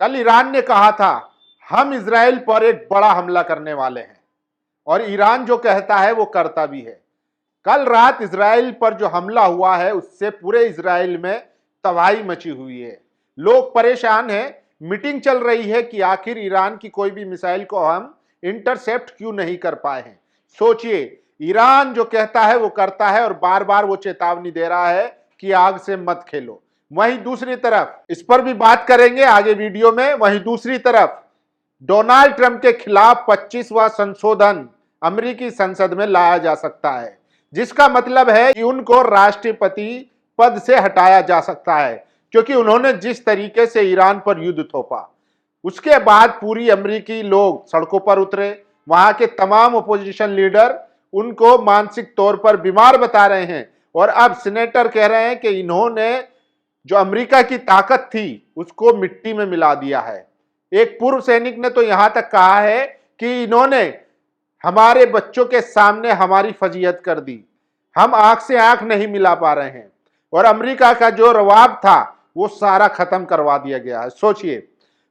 कल ईरान ने कहा था हम इजराइल पर एक बड़ा हमला करने वाले हैं, और ईरान जो कहता है वो करता भी है। कल रात इजराइल पर जो हमला हुआ है उससे पूरे इजराइल में तबाही मची हुई है। लोग परेशान हैं। मीटिंग चल रही है कि आखिर ईरान की कोई भी मिसाइल को हम इंटरसेप्ट क्यों नहीं कर पाए हैं। सोचिए, ईरान जो कहता है वो करता है और बार बार वो चेतावनी दे रहा है कि आग से मत खेलो। वहीं दूसरी तरफ, इस पर भी बात करेंगे आगे वीडियो में, वहीं दूसरी तरफ डोनाल्ड ट्रंप के खिलाफ 25वां संशोधन अमेरिकी संसद में लाया जा सकता है, जिसका मतलब है कि उनको राष्ट्रपति पद से हटाया जा सकता है, क्योंकि उन्होंने जिस तरीके से ईरान पर युद्ध थोपा। उसके बाद पूरी अमेरिकी लोग सड़कों पर उतरे। वहां के तमाम अपोजिशन लीडर उनको मानसिक तौर पर बीमार बता रहे हैं, और अब सीनेटर कह रहे हैं कि इन्होंने जो अमेरिका की ताकत थी उसको मिट्टी में मिला दिया है। एक पूर्व सैनिक ने तो यहां तक कहा है कि इन्होंने हमारे बच्चों के सामने हमारी फजीहत कर दी, हम आंख से आंख नहीं मिला पा रहे हैं, और अमेरिका का जो रवाब था वो सारा खत्म करवा दिया गया है। सोचिए,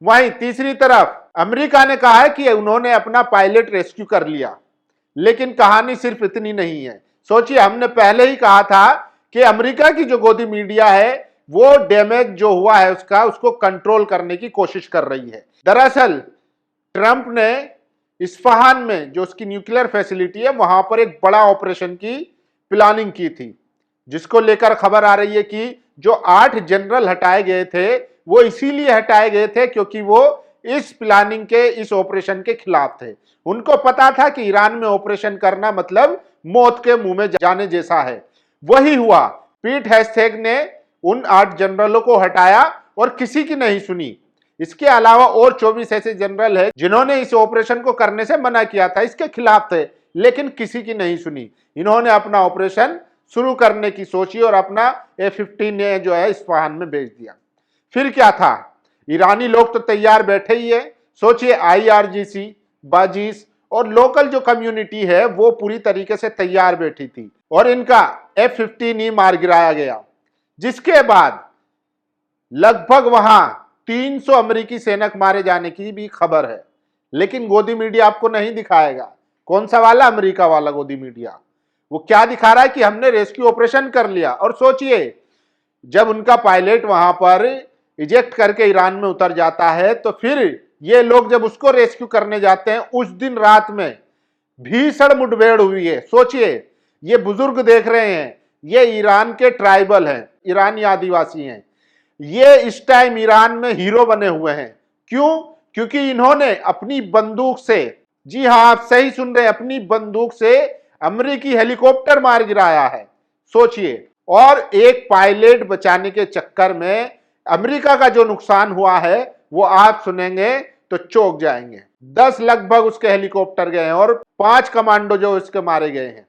वहीं तीसरी तरफ अमेरिका ने कहा है कि उन्होंने अपना पायलट रेस्क्यू कर लिया, लेकिन कहानी सिर्फ इतनी नहीं है। सोचिए, हमने पहले ही कहा था कि अमेरिका की जो गोदी मीडिया है वो डैमेज जो हुआ है उसको कंट्रोल करने की कोशिश कर रही है। दरअसल ट्रंप ने इस्फहान में जो उसकी न्यूक्लियर फैसिलिटी है वहां पर एक बड़ा ऑपरेशन की प्लानिंग की थी, जिसको लेकर खबर आ रही है कि जो 8 जनरल हटाए गए थे वो इसीलिए हटाए गए थे क्योंकि वो इस प्लानिंग के, इस ऑपरेशन के खिलाफ थे। उनको पता था कि ईरान में ऑपरेशन करना मतलब मौत के मुंह में जाने जैसा है। वही हुआ। पीट हेगसेथ ने उन 8 जनरलों को हटाया और किसी की नहीं सुनी। इसके अलावा और 24 ऐसे जनरल है जिन्होंने इस ऑपरेशन को करने से मना किया था, इसके खिलाफ थे, लेकिन किसी की नहीं सुनी। इन्होंने अपना ऑपरेशन शुरू करने की सोची और अपना F-15 जो है इस्फहान में भेज दिया। फिर क्या था, ईरानी लोग तो तैयार बैठे ही है। सोचिए, IRGC, बाजीस और लोकल जो कम्युनिटी है वो पूरी तरीके से तैयार बैठी थी, और इनका F-15 मार गिराया गया, जिसके बाद लगभग वहां 300 अमेरिकी सैनिक मारे जाने की भी खबर है। लेकिन गोदी मीडिया आपको नहीं दिखाएगा। कौन सा वाला? अमेरिका वाला गोदी मीडिया। वो क्या दिखा रहा है कि हमने रेस्क्यू ऑपरेशन कर लिया। और सोचिए, जब उनका पायलट वहां पर इजेक्ट करके ईरान में उतर जाता है तो फिर ये लोग जब उसको रेस्क्यू करने जाते हैं, उस दिन रात में भीषण मुठभेड़ हुई है। सोचिए, ये बुजुर्ग देख रहे हैं, ये ईरान के ट्राइबल हैं, ईरानी आदिवासी हैं। ये इस टाइम ईरान में हीरो बने हुए हैं। क्यों? क्योंकि इन्होंने अपनी बंदूक से, जी हां आप सही सुन रहे हैं, अपनी बंदूक से अमेरिकी हेलीकॉप्टर मार गिराया है। सोचिए, और एक पायलट बचाने के चक्कर में अमेरिका का जो नुकसान हुआ है वो आप सुनेंगे तो चौंक जाएंगे। 10 लगभग उसके हेलीकॉप्टर गए हैं और 5 कमांडो जो उसके मारे गए हैं।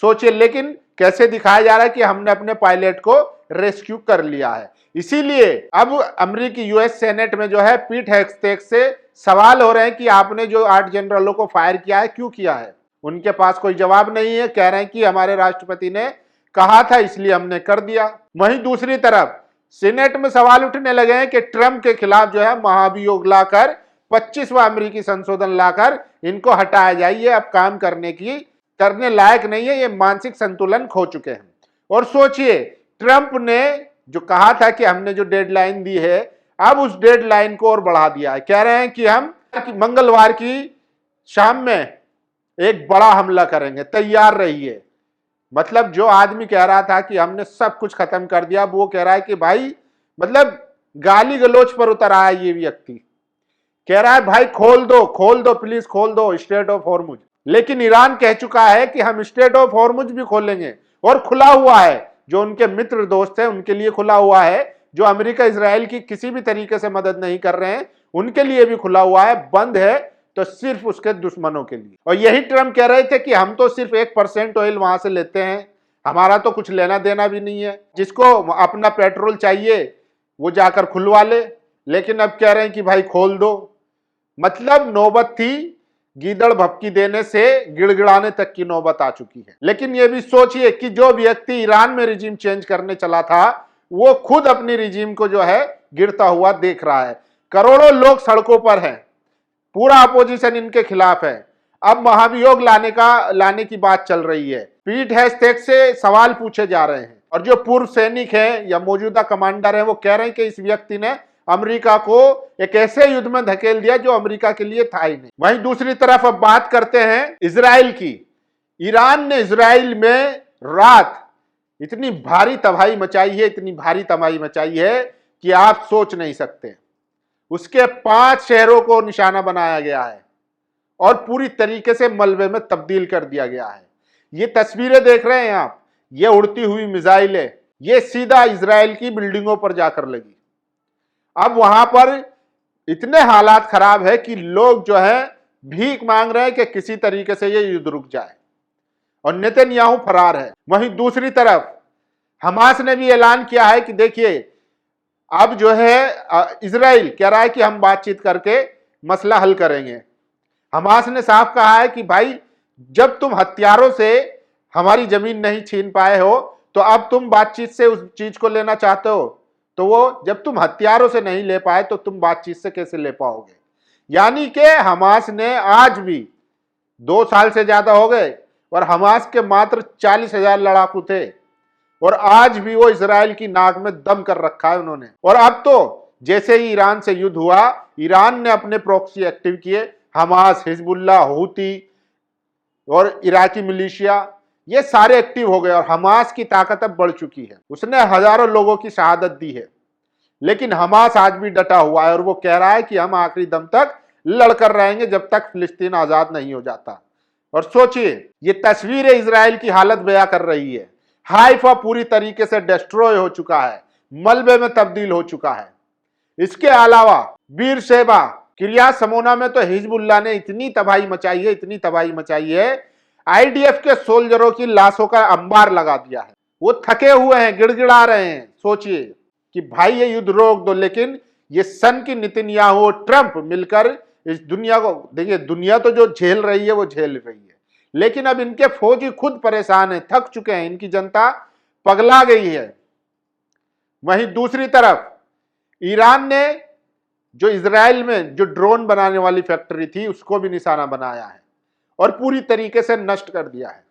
सोचिए, लेकिन कैसे दिखाया जा रहा है कि हमने अपने पायलट को रेस्क्यू कर लिया है। इसीलिए अब अमेरिकी यूएस सेनेट में जो है पीट हेगसेथ से सवाल हो रहे हैं कि आपने जो 8 जनरलों को फायर किया है क्यों किया है। उनके पास कोई जवाब नहीं है। कह रहे हैं कि हमारे राष्ट्रपति ने कहा था इसलिए हमने कर दिया। वहीं दूसरी तरफ सीनेट में सवाल उठने लगे हैं कि ट्रंप के खिलाफ जो है महाभियोग लाकर 25वां अमेरिकी संशोधन लाकर इनको हटाया जाए। ये अब काम करने लायक नहीं है, ये मानसिक संतुलन खो चुके हैं। और सोचिए, ट्रंप ने जो कहा था कि हमने जो डेडलाइन दी है, अब उस डेडलाइन को और बढ़ा दिया है। कह रहे हैं कि हम मंगलवार की शाम में एक बड़ा हमला करेंगे, तैयार रहिए। मतलब जो आदमी कह रहा था कि हमने सब कुछ खत्म कर दिया, वो कह रहा है कि भाई, मतलब गाली गलौज पर उतर आया ये व्यक्ति। कह रहा है भाई खोल दो प्लीज, खोल दो स्ट्रेट ऑफ हॉर्मुज। लेकिन ईरान कह चुका है कि हम स्ट्रेट ऑफ हॉर्मुज भी खोलेंगे, और खुला हुआ है। जो उनके मित्र दोस्त हैं उनके लिए खुला हुआ है, जो अमेरिका इजराइल की किसी भी तरीके से मदद नहीं कर रहे हैं उनके लिए भी खुला हुआ है। बंद है तो सिर्फ उसके दुश्मनों के लिए। और यही ट्रंप कह रहे थे कि हम तो सिर्फ 1% ऑयल वहां से लेते हैं, हमारा तो कुछ लेना देना भी नहीं है, जिसको अपना पेट्रोल चाहिए वो जाकर खुलवा ले। लेकिन अब कह रहे हैं कि भाई खोल दो। मतलब नौबत थी गीदड़ भपकी देने से गिड़गिड़ाने तक की नौबत आ चुकी है। लेकिन ये भी सोचिए कि जो व्यक्ति ईरान में रिजीम चेंज करने चला था वो खुद अपनी रिजीम को जो है गिरता हुआ देख रहा है। करोड़ों लोग सड़कों पर हैं, पूरा अपोजिशन इनके खिलाफ है। अब महाभियोग लाने की बात चल रही है। पीठ हैशटैग से सवाल पूछे जा रहे हैं और जो पूर्व सैनिक हैं या मौजूदा कमांडर हैं वो कह रहे हैं कि इस व्यक्ति ने अमेरिका को एक ऐसे युद्ध में धकेल दिया जो अमेरिका के लिए था ही नहीं। वहीं दूसरी तरफ अब बात करते हैं इजराइल की। ईरान ने इजराइल में रात इतनी भारी तबाही मचाई है, इतनी भारी तबाही मचाई है कि आप सोच नहीं सकते। उसके 5 शहरों को निशाना बनाया गया है और पूरी तरीके से मलबे में तब्दील कर दिया गया है। ये तस्वीरें देख रहे हैं आप, ये उड़ती हुई मिसाइलें, ये सीधा इजराइल की बिल्डिंगों पर जाकर लगी। अब वहां पर इतने हालात खराब है कि लोग जो है भीख मांग रहे हैं कि किसी तरीके से ये युद्ध रुक जाए और नेतन्याहू फरार है। वहीं दूसरी तरफ हमास ने भी ऐलान किया है कि देखिए अब जो है इजराइल कह रहा है कि हम बातचीत करके मसला हल करेंगे। हमास ने साफ कहा है कि भाई जब तुम हथियारों से हमारी जमीन नहीं छीन पाए हो तो अब तुम बातचीत से उस चीज को लेना चाहते हो, तो वो जब तुम हथियारों से नहीं ले पाए तो तुम बातचीत से कैसे ले पाओगे। यानी कि हमास ने आज भी 2 साल से ज्यादा हो गए और हमास के मात्र 40,000 लड़ाकू थे और आज भी वो इजराइल की नाक में दम कर रखा है उन्होंने। और अब तो जैसे ही ईरान से युद्ध हुआ, ईरान ने अपने प्रॉक्सी एक्टिव किए, हमास, हिजबुल्लाह, हूती और इराकी मिलिशिया ये सारे एक्टिव हो गए और हमास की ताकत अब बढ़ चुकी है। उसने हजारों लोगों की शहादत दी है, लेकिन हमास आज भी डटा हुआ है और वो कह रहा है कि हम आखिरी दम तक लड़कर रहेंगे जब तक फिलिस्तीन आजाद नहीं हो जाता। और सोचिए, ये तस्वीरें इजराइल की हालत बयां कर रही है। हाइफा पूरी तरीके से डिस्ट्रॉय हो चुका है, मलबे में तब्दील हो चुका है। इसके अलावा बीर शेबा, किरियात समोना में तो हिजबुल्लाह ने इतनी तबाही मचाई है, इतनी तबाही मचाई है, आईडीएफ के सोल्जरों की लाशों का अंबार लगा दिया है। वो थके हुए हैं, गिड़गिड़ा रहे हैं। सोचिए कि भाई ये युद्ध रोक दो, लेकिन ये सन की नेतन्याहू और ट्रंप मिलकर इस दुनिया को, देखिए दुनिया तो जो झेल रही है वो झेल रही है, लेकिन अब इनके फौजी खुद परेशान हैं, थक चुके हैं, इनकी जनता पगला गई है। वहीं दूसरी तरफ ईरान ने जो इजराइल में जो ड्रोन बनाने वाली फैक्ट्री थी उसको भी निशाना बनाया है और पूरी तरीके से नष्ट कर दिया है।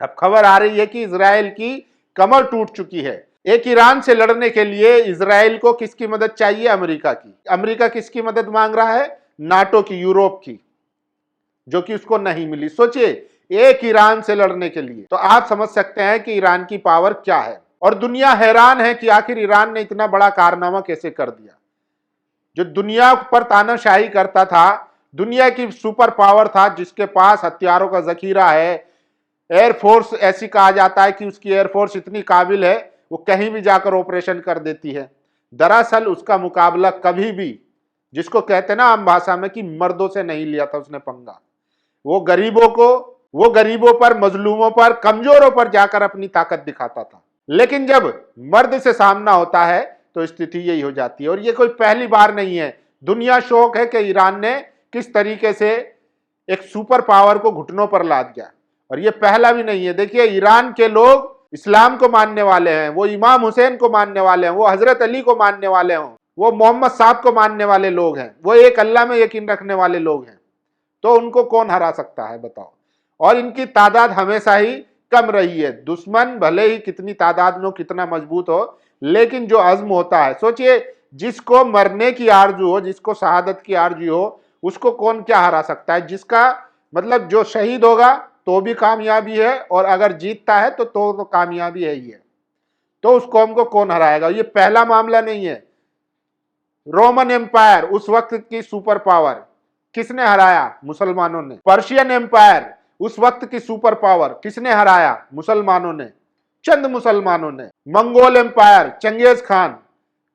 अब खबर आ रही है कि इजराइल की कमर टूट चुकी है। एक ईरान से लड़ने के लिए इजराइल को किसकी मदद चाहिए? अमेरिका की। अमेरिका किसकी मदद मांग रहा है? नाटो की, यूरोप की, जो कि उसको नहीं मिली। सोचिए, एक ईरान से लड़ने के लिए, तो आप समझ सकते हैं कि ईरान की पावर क्या है। और दुनिया हैरान है कि आखिर ईरान ने इतना बड़ा कारनामा कैसे कर दिया। जो दुनिया पर तानाशाही करता था, दुनिया की सुपर पावर था, जिसके पास हथियारों का जखीरा है, एयरफोर्स ऐसी कहा जाता है कि उसकी एयरफोर्स इतनी काबिल है वो कहीं भी जाकर ऑपरेशन कर देती है। दरअसल उसका मुकाबला कभी भी, जिसको कहते हैं ना आम भाषा में कि मर्दों से नहीं लिया था उसने पंगा। वो गरीबों पर, मजलूमों पर, कमजोरों पर जाकर अपनी ताकत दिखाता था। लेकिन जब मर्द से सामना होता है तो स्थिति यही हो जाती है। और ये कोई पहली बार नहीं है। दुनिया शौक है कि ईरान ने किस तरीके से एक सुपर पावर को घुटनों पर लाद दिया, और ये पहला भी नहीं है। देखिए, ईरान के लोग इस्लाम को मानने वाले हैं, वो इमाम हुसैन को मानने वाले हैं, वो हजरत अली को मानने वाले हैं, वो मोहम्मद साहब को मानने वाले लोग हैं, वो एक अल्लाह में यकीन रखने वाले लोग हैं। तो उनको कौन हरा सकता है बताओ। और इनकी तादाद हमेशा ही कम रही है। दुश्मन भले ही कितनी तादाद में हो, कितना मजबूत हो, लेकिन जो अज़्म होता है, सोचिए जिसको मरने की आरजू हो, जिसको शहादत की आरजू हो, उसको कौन क्या हरा सकता है। जिसका मतलब जो शहीद होगा तो भी कामयाबी है, और अगर जीतता है तो कामयाबी है ही है। तो उस कौम को कौन हराएगा। ये पहला मामला नहीं है। रोमन एम्पायर, उस वक्त की सुपर पावर, किसने हराया? मुसलमानों ने। पर्शियन एम्पायर, उस वक्त की सुपर पावर, किसने हराया? मुसलमानों ने, चंद मुसलमानों ने। मंगोल एम्पायर, चंगेज खान,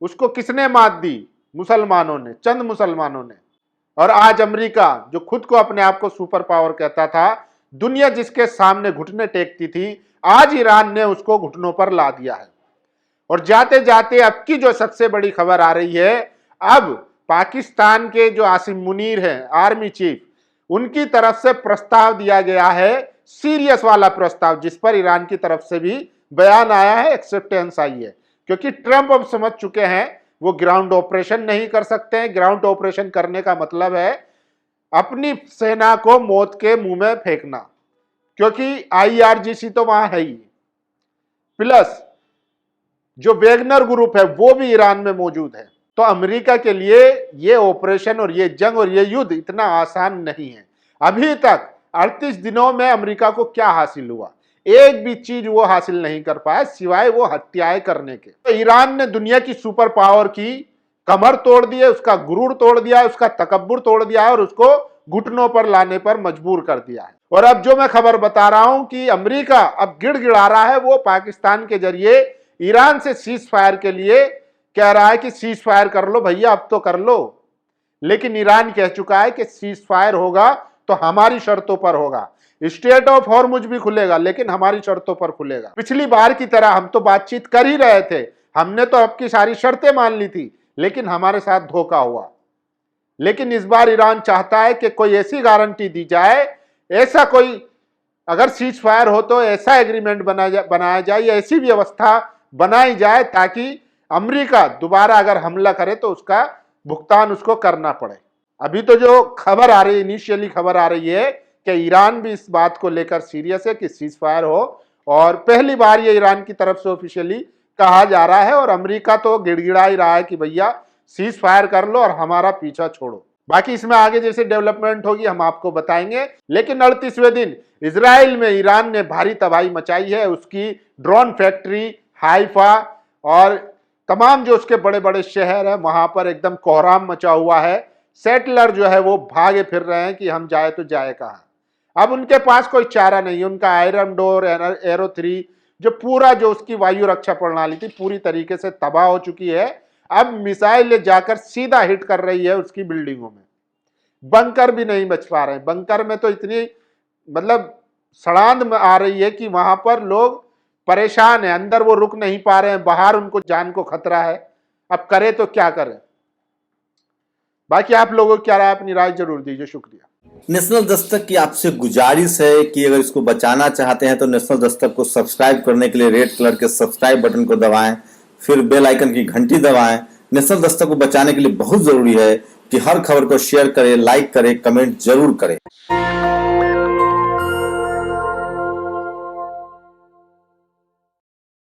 उसको किसने मात दी? मुसलमानों ने, चंद मुसलमानों ने। और आज अमेरिका, जो खुद को अपने आप को सुपर पावर कहता था, दुनिया जिसके सामने घुटने टेकती थी, आज ईरान ने उसको घुटनों पर ला दिया है। और जाते जाते अब की जो सबसे बड़ी खबर आ रही है, अब पाकिस्तान के जो आसिम मुनीर हैं, आर्मी चीफ, उनकी तरफ से प्रस्ताव दिया गया है, सीरियस वाला प्रस्ताव, जिस पर ईरान की तरफ से भी बयान आया है, एक्सेप्टेंस आई है। क्योंकि ट्रंप अब समझ चुके हैं वो ग्राउंड ऑपरेशन नहीं कर सकते हैं। ग्राउंड ऑपरेशन करने का मतलब है अपनी सेना को मौत के मुंह में फेंकना, क्योंकि आईआरजीसी तो वहां है ही, प्लस जो वेगनर ग्रुप है वो भी ईरान में मौजूद है। तो अमेरिका के लिए ये ऑपरेशन और ये जंग और ये युद्ध इतना आसान नहीं है। अभी तक 38 दिनों में अमेरिका को क्या हासिल हुआ? एक भी चीज वो हासिल नहीं कर पाया सिवाय वो हत्याएं करने के। तो ईरान ने दुनिया की सुपर पावर की कमर तोड़ दी है, उसका गुरूर तोड़ दिया है, उसका तकब्बुर तोड़ दिया है और उसको घुटनों पर लाने पर मजबूर कर दिया है। और अब जो मैं खबर बता रहा हूं कि अमेरिका अब गिड़गिड़ा रहा है, वो पाकिस्तान के जरिए ईरान से सीज फायर के लिए कह रहा है कि सीज फायर कर लो भैया, अब तो कर लो। लेकिन ईरान कह चुका है कि सीज फायर होगा तो हमारी शर्तों पर होगा। स्टेट ऑफ हॉर्मुज भी खुलेगा लेकिन हमारी शर्तों पर खुलेगा। पिछली बार की तरह हम तो बातचीत कर ही रहे थे, हमने तो आपकी सारी शर्तें मान ली थी, लेकिन हमारे साथ धोखा हुआ। लेकिन इस बार ईरान चाहता है कि कोई ऐसी गारंटी दी जाए, ऐसा कोई अगर सीज फायर हो तो ऐसा एग्रीमेंट बनाया जाए या ऐसी व्यवस्था बनाई जाए ताकि अमेरिका दोबारा अगर हमला करे तो उसका भुगतान उसको करना पड़े। अभी तो जो खबर आ रही है, इनिशियली खबर आ रही है कि ईरान भी इस बात को लेकर सीरियस है कि सीज फायर हो, और पहली बार ये ईरान की तरफ से ऑफिशियली कहा जा रहा है। और अमेरिका तो गिड़गिड़ा ही रहा है कि भैया सीज फायर कर लो और हमारा पीछा छोड़ो। बाकी इसमें आगे जैसे डेवलपमेंट होगी हम आपको बताएंगे। लेकिन 38वें दिन इजराइल में ईरान ने भारी तबाही मचाई है। उसकी ड्रोन फैक्ट्री, हाइफा और तमाम जो उसके बड़े बड़े शहर है वहां पर एकदम कोहराम मचा हुआ है। सेटलर जो है वो भागे फिर रहे हैं कि हम जाए तो जाए कहाँ। अब उनके पास कोई चारा नहीं है। उनका आयरन डोर, एरो 3 जो पूरा जो उसकी वायु रक्षा प्रणाली थी पूरी तरीके से तबाह हो चुकी है। अब मिसाइल जाकर सीधा हिट कर रही है उसकी बिल्डिंगों में। बंकर भी नहीं बच पा रहे हैं। बंकर में तो इतनी मतलब सड़ांध आ रही है कि वहां पर लोग परेशान है, अंदर वो रुक नहीं पा रहे हैं, बाहर उनको जान को खतरा है। अब करे तो क्या करें। बाकी आप लोगों को क्या राय, अपनी राय जरूर दीजिए। शुक्रिया। नेशनल दस्तक की आपसे गुजारिश है कि अगर इसको बचाना चाहते हैं तो नेशनल दस्तक को सब्सक्राइब करने के लिए रेड कलर के सब्सक्राइब बटन को दबाएं, फिर बेल आइकन की घंटी दबाएं। नेशनल दस्तक को बचाने के लिए बहुत जरूरी है कि हर खबर को शेयर करें, लाइक करें, कमेंट जरूर करें।